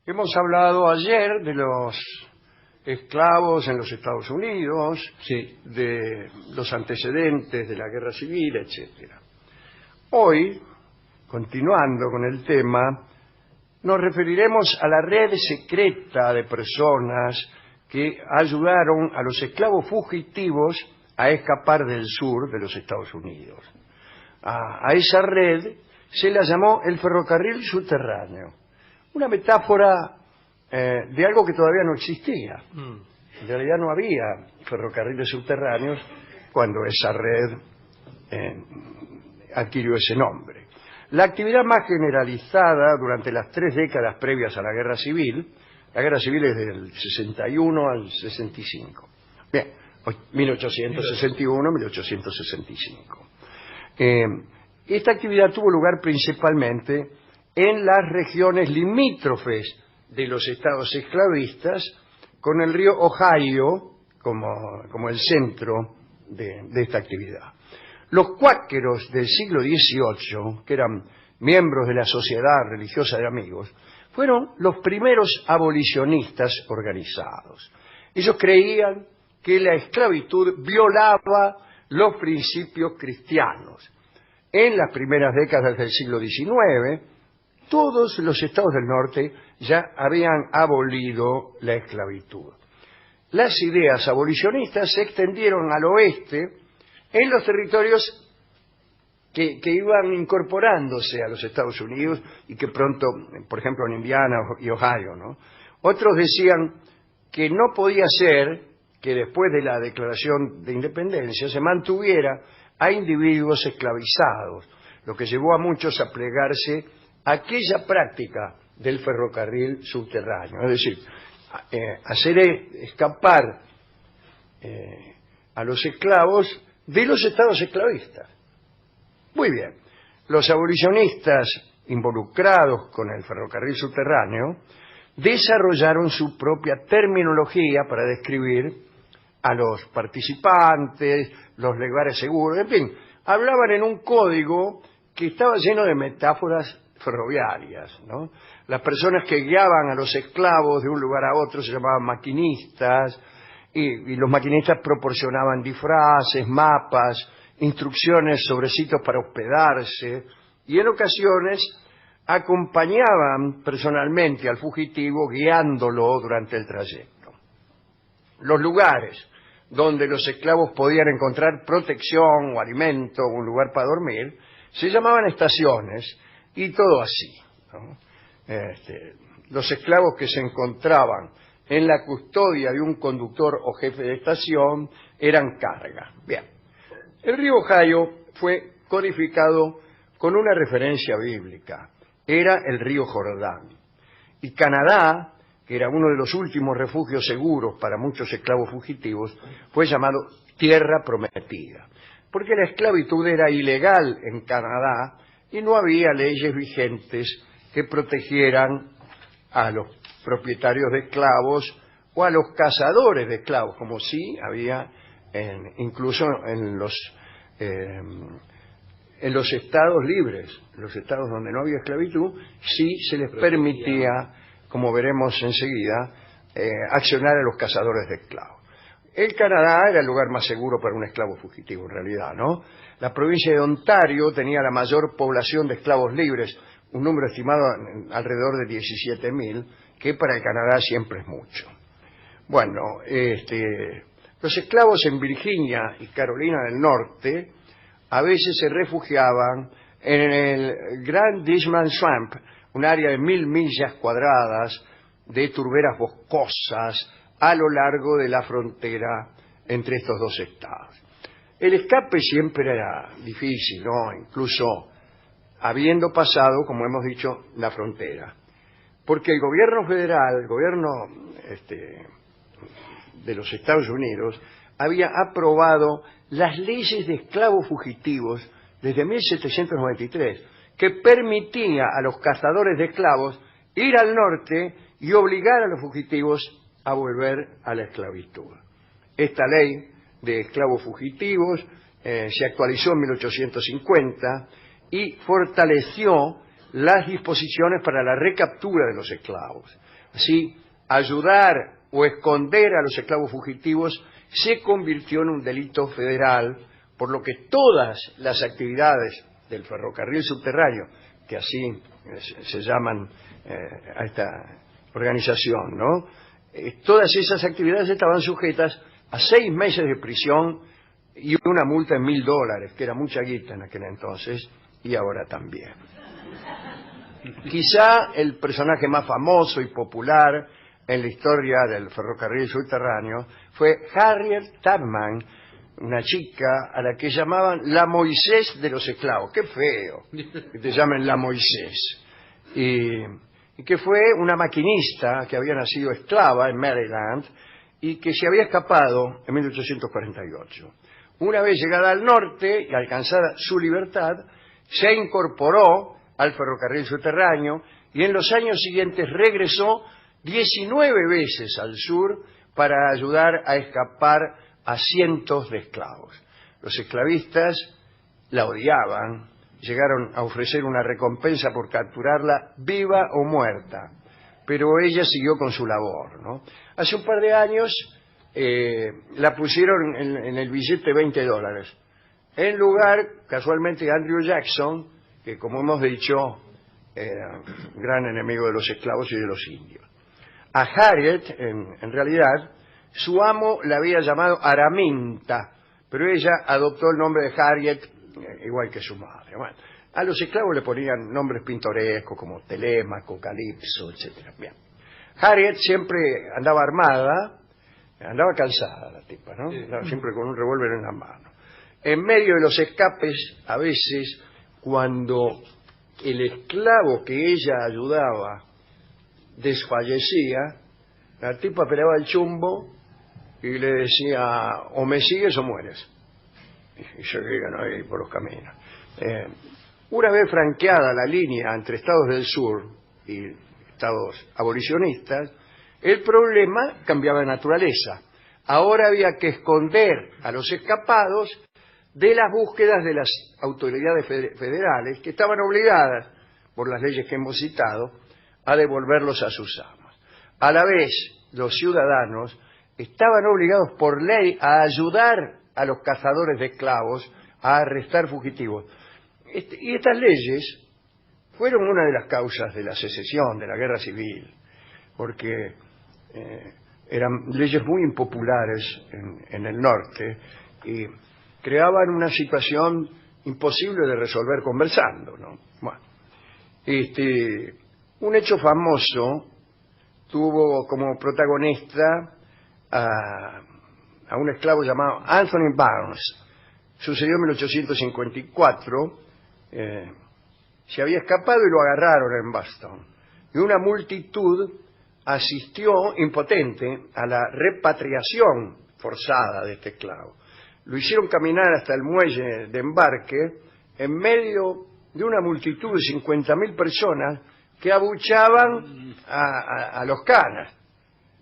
Hemos hablado ayer de los esclavos en los Estados Unidos, Sí. de los antecedentes de la guerra civil, etcétera. Hoy, continuando con el tema, nos referiremos a la red secreta de personas que ayudaron a los esclavos fugitivos a escapar del sur de los Estados Unidos. A esa red se la llamó el ferrocarril subterráneo, una metáfora de algo que todavía no existía. En realidad no había ferrocarriles subterráneos cuando esa red adquirió ese nombre. La actividad más generalizada durante las 3 décadas previas a la guerra civil es del 61 al 65. Bien, 1861-1865. Esta actividad tuvo lugar principalmente en las regiones limítrofes de los estados esclavistas, con el río Ohio como el centro de esta actividad. Los cuáqueros del siglo XVIII, que eran miembros de la Sociedad Religiosa de Amigos, fueron los primeros abolicionistas organizados. Ellos creían que la esclavitud violaba los principios cristianos. En las primeras décadas del siglo XIX, todos los estados del norte ya habían abolido la esclavitud. Las ideas abolicionistas se extendieron al oeste en los territorios que iban incorporándose a los Estados Unidos y que pronto, por ejemplo en Indiana y Ohio, ¿no? Otros decían que no podía ser que después de la declaración de independencia se mantuviera a individuos esclavizados, lo que llevó a muchos a plegarse a aquella práctica del ferrocarril subterráneo, es decir, hacer escapar a los esclavos de los estados esclavistas. Muy bien, los abolicionistas involucrados con el ferrocarril subterráneo desarrollaron su propia terminología para describir a los participantes, los lugares seguros, en fin, hablaban en un código que estaba lleno de metáforas ferroviarias, ¿no? Las personas que guiaban a los esclavos de un lugar a otro se llamaban maquinistas, y los maquinistas proporcionaban disfraces, mapas, instrucciones sobre sitios para hospedarse, y en ocasiones acompañaban personalmente al fugitivo guiándolo durante el trayecto. Los lugares donde los esclavos podían encontrar protección o alimento o un lugar para dormir se llamaban estaciones, y todo así, ¿no? Los esclavos que se encontraban en la custodia de un conductor o jefe de estación eran carga. Bien, el río Ohio fue codificado con una referencia bíblica, era el río Jordán, y Canadá, que era uno de los últimos refugios seguros para muchos esclavos fugitivos, fue llamado Tierra Prometida, porque la esclavitud era ilegal en Canadá y no había leyes vigentes que protegieran a los propietarios de esclavos o a los cazadores de esclavos, como sí había incluso en los estados libres, los estados donde no había esclavitud, sí se les permitía, como veremos enseguida, accionar a los cazadores de esclavos. El Canadá era el lugar más seguro para un esclavo fugitivo, en realidad, ¿no? La provincia de Ontario tenía la mayor población de esclavos libres, un número estimado alrededor de 17,000, que para el Canadá siempre es mucho. Bueno, los esclavos en Virginia y Carolina del Norte a veces se refugiaban en el Grand Dishman Swamp, un área de 1,000 millas cuadradas de turberas boscosas a lo largo de la frontera entre estos dos estados. El escape siempre era difícil, ¿no? Incluso habiendo pasado, como hemos dicho, la frontera. Porque el gobierno federal, el gobierno de los Estados Unidos, había aprobado las leyes de esclavos fugitivos desde 1793, que permitía a los cazadores de esclavos ir al norte y obligar a los fugitivos a volver a la esclavitud. Esta ley de esclavos fugitivos se actualizó en 1850 y fortaleció las disposiciones para la recaptura de los esclavos. Así, ayudar o esconder a los esclavos fugitivos se convirtió en un delito federal, por lo que todas las actividades del ferrocarril subterráneo, que así se llaman a esta organización, ¿no? Todas esas actividades estaban sujetas a 6 meses de prisión y una multa de $1.000, que era mucha guita en aquel entonces, y ahora también. Quizá el personaje más famoso y popular en la historia del ferrocarril subterráneo fue Harriet Tubman, una chica a la que llamaban la Moisés de los esclavos. ¡Qué feo que te llamen la Moisés! Y que fue una maquinista que había nacido esclava en Maryland y que se había escapado en 1848. Una vez llegada al norte y alcanzada su libertad, se incorporó al ferrocarril subterráneo y en los años siguientes regresó 19 veces al sur para ayudar a escapar a cientos de esclavos. Los esclavistas la odiaban, llegaron a ofrecer una recompensa por capturarla viva o muerta, pero ella siguió con su labor, ¿no? Hace un par de años la pusieron en el billete $20, en lugar, casualmente, de Andrew Jackson, que, como hemos dicho, era un gran enemigo de los esclavos y de los indios. A Harriet, en realidad, su amo la había llamado Araminta, pero ella adoptó el nombre de Harriet, igual que su madre. Bueno, a los esclavos le ponían nombres pintorescos como Telémaco, Calipso, etc. Bien. Harriet siempre andaba armada, andaba cansada la tipa, ¿no? Andaba siempre con un revólver en la mano. En medio de los escapes, a veces, cuando el esclavo que ella ayudaba desfallecía, la tipa pelaba el chumbo y le decía, o me sigues o mueres. Y seguían ahí por los caminos. Una vez franqueada la línea entre estados del sur y estados abolicionistas, el problema cambiaba de naturaleza. Ahora había que esconder a los escapados de las búsquedas de las autoridades federales, que estaban obligadas, por las leyes que hemos citado, a devolverlos a sus amos. A la vez, los ciudadanos estaban obligados por ley a ayudar a los cazadores de esclavos a arrestar fugitivos. Y estas leyes fueron una de las causas de la secesión, de la guerra civil, porque eran leyes muy impopulares en el norte y creaban una situación imposible de resolver conversando, ¿no? Bueno, un hecho famoso tuvo como protagonista a un esclavo llamado Anthony Barnes. Sucedió en 1854, se había escapado y lo agarraron en Boston. Y una multitud asistió impotente a la repatriación forzada de este esclavo. Lo hicieron caminar hasta el muelle de embarque en medio de una multitud de 50.000 personas que abuchaban a los canas.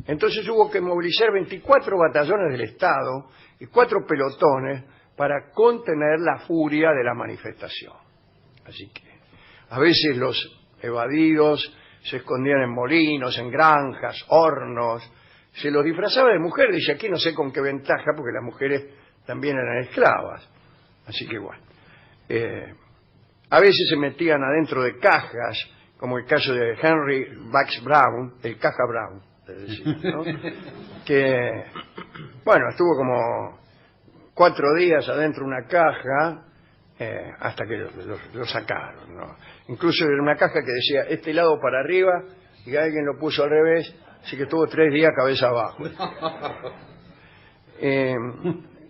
Entonces hubo que movilizar 24 batallones del Estado y 4 pelotones para contener la furia de la manifestación. Así que a veces los evadidos se escondían en molinos, en granjas, hornos, se los disfrazaba de mujer, dice aquí no sé con qué ventaja, porque las mujeres también eran esclavas. Así que bueno, a veces se metían adentro de cajas, como el caso de Henry Bax Brown, el Caja Brown, ¿no? Que, bueno, estuvo como 4 días adentro de una caja hasta que lo sacaron, ¿no? Incluso era una caja que decía este lado para arriba y alguien lo puso al revés, así que estuvo 3 días cabeza abajo.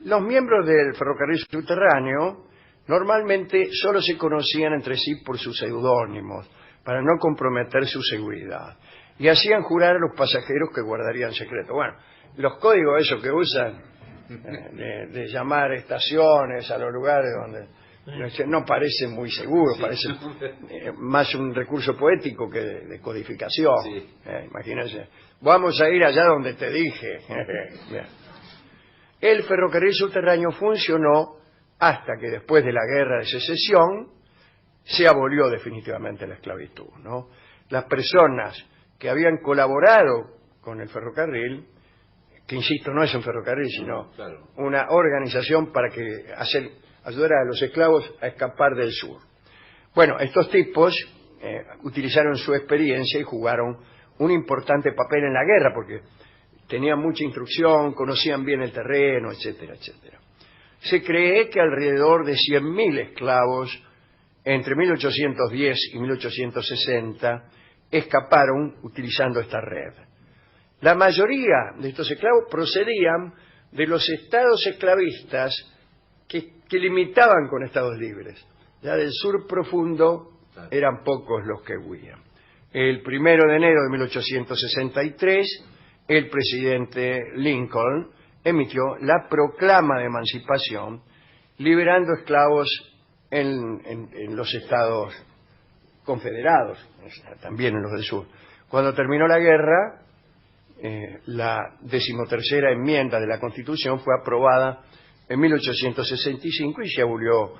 Los miembros del ferrocarril subterráneo normalmente solo se conocían entre sí por sus seudónimos, para no comprometer su seguridad, y hacían jurar a los pasajeros que guardarían secreto. Bueno, los códigos esos que usan de llamar estaciones a los lugares donde no parecen muy seguros, parecen más un recurso poético que de codificación. Sí. Imagínense, vamos a ir allá donde te dije. El ferrocarril subterráneo funcionó hasta que después de la guerra de secesión se abolió definitivamente la esclavitud, ¿no? Las personas que habían colaborado con el ferrocarril, que insisto, no es un ferrocarril, sino una organización para ayudar a los esclavos a escapar del sur. Bueno, estos tipos utilizaron su experiencia y jugaron un importante papel en la guerra, porque tenían mucha instrucción, conocían bien el terreno, etcétera, etcétera. Se cree que alrededor de 100.000 esclavos entre 1810 y 1860 escaparon utilizando esta red. La mayoría de estos esclavos procedían de los estados esclavistas que limitaban con estados libres. Ya del sur profundo eran pocos los que huían. El 1 de enero de 1863, el presidente Lincoln emitió la proclama de emancipación, liberando esclavos en los estados confederados, también en los del sur. Cuando terminó la guerra, la 13ª enmienda de la Constitución fue aprobada en 1865 y se abolió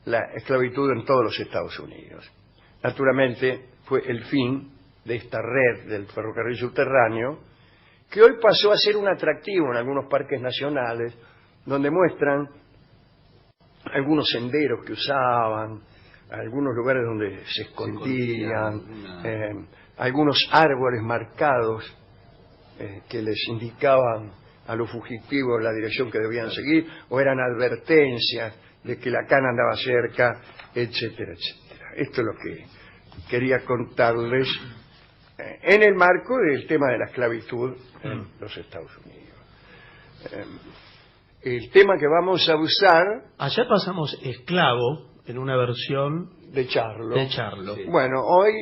la esclavitud en todos los Estados Unidos. Naturalmente, fue el fin de esta red del ferrocarril subterráneo, que hoy pasó a ser un atractivo en algunos parques nacionales, donde muestran algunos senderos que usaban, algunos lugares donde se escondían, algunos árboles marcados que les indicaban a los fugitivos la dirección que debían seguir, o eran advertencias de que la cana andaba cerca, etcétera, etcétera. Esto es lo que quería contarles en el marco del tema de la esclavitud en los Estados Unidos. El tema que vamos a usar... Ayer pasamos esclavo en una versión de Charlo. Sí. Bueno, hoy,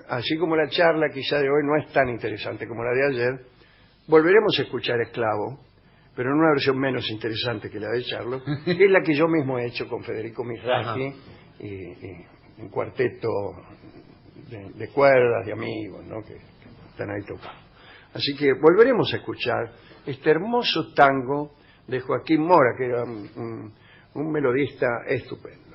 así como la charla quizá de hoy no es tan interesante como la de ayer, volveremos a escuchar esclavo, pero en una versión menos interesante que la de Charlo, que es la que yo mismo he hecho con Federico Mizrahi y un cuarteto de cuerdas, de amigos, ¿no?, que están ahí tocando. Así que volveremos a escuchar este hermoso tango de Joaquín Mora, que era un melodista estupendo.